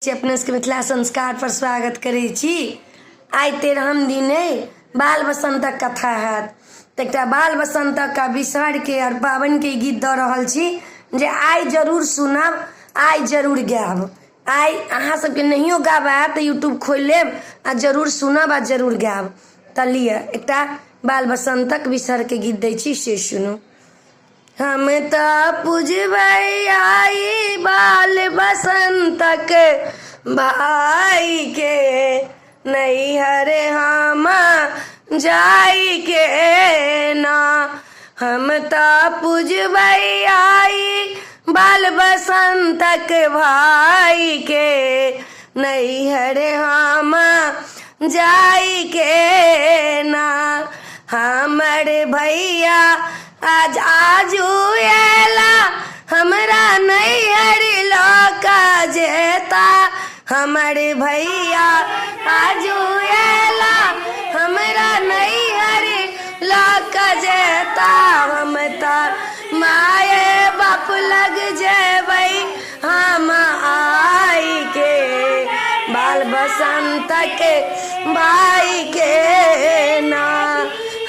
अपने सबके मिथिला संस्कार पर स्वागत करै छी। आइ 13 दिने बाल बसंतक कथा हैत। तऽ एकटा बाल बसंतक का विषहर के और पाबनि के गीत दऽ रहल छी जे आइ जरूर सुनब, आइ जरूर गायब। आइ अहाँ सबके नहियो गाब आयत तऽ यूट्यूब खोलि लेब आ जरूर सुनब आ जरूर गायब। तऽ लिअ एकटा बाल बसंतक विषहर के गीत दै छी, से सुनू। हम त पूजबै आई बाल बसंतक भाई के, नैहर हम जाई के ना। हम त पूजबै आई बाल बसंतक भाई के, नैहर हम जाई के ना। हमर भैया आज आजू एला हमरा नैहर लौका जेता। हमर भैया आजू एला हमरा नैहर लौका जेता। हम त माए बाप लग जेबै हम आई के, बाल बसंतक भाई के ना।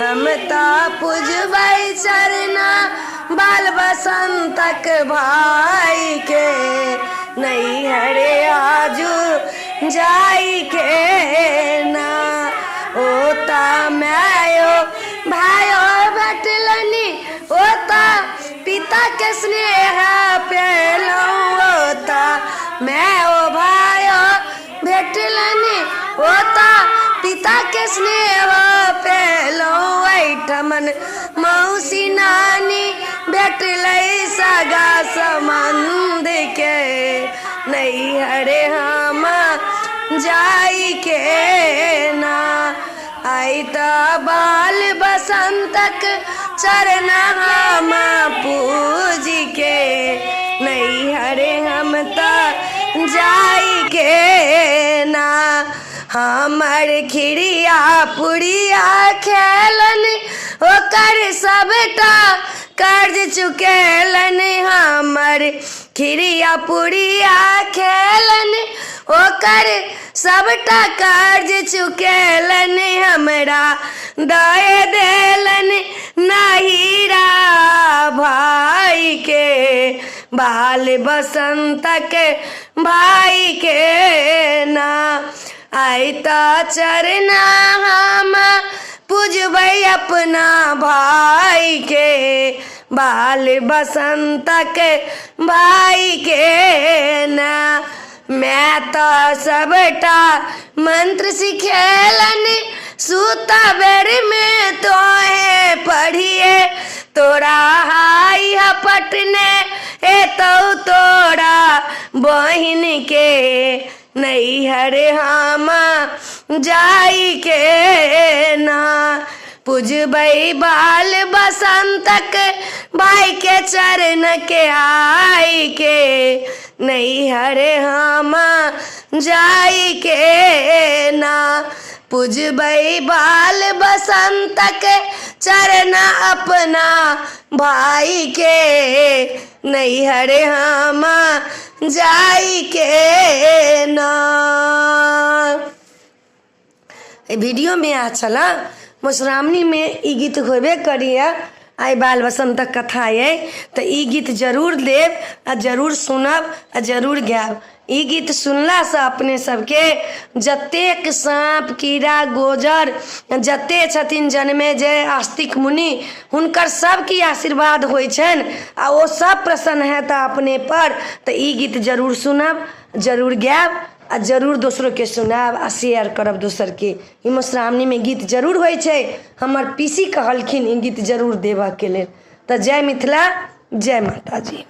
हम त पूजबै चरना बाल बसंतक भाई के, नैहर आजू जाई के ना। ओता मायो भायो भेटलनि, ओता पिता के स्नेह पेलौं। ओता मायो भायो भेटलनि, ओता पिता के स्नेह पेलौं। ऐठमन मौसी नानी भेटलै सगा संबंध के, नैहर हम जाई के ना। आई त बाल बसंतक चरना हम पूजी के, नैहर हम त जाई के ना। हमर खिरिया पुड़िया खेलन, ओकर सबटा कर्ज चुकेलन। हमर खिरिया पुड़िया खेलन, ओकर सबटा कर्ज चुकेलन। हमरा दए देलन नहीरा भाई के, बाल बसंतक भाई के ना। आई त चरना हम पूजबै अपना भाई के, बाल बसंतक भाई के ना। मैं त सबटा मंत्र सिखेलन, सूता बेर में तोहे पढ़िए। तोरा हाई हपटने एतौ तोरा बहिन के, नैहर हम जाई के ना। पूजबै बाल बसंतक भाई के चरण के आई के, नैहर हम जाई के ना। पूजबै बाल बसंतक चरण अपना भाई के, नैहर हम जाई के ना। वीडियो में अच्छा लगा, मधुश्रावणी में ई गीत होबे करिए। आई बाल बसंतक कथा है तो ई गीत जरूर देव आ जरूर सुनब आ जरूर गायब। ई गीत सुनला से अपने सबके जतेक सांप कीड़ा गोजर जते छथिन जन्मे जय आस्तिक मुनि, हुनकर सबकी आशीर्वाद होइ छनि आ ओ सब प्रसन्न हेता अपने पर। तो ई गीत जरूर सुनब, जरूर गायब आ जरूर दोसरों के सुनाब आ शेयर करब दोसर के। ई मधुश्रावणी में गीत जरूर होइ छै। हमर पीसी कहलखिन ई गीत जरूर देबऽ के लेल। तो जय मिथिला, जय माता जी।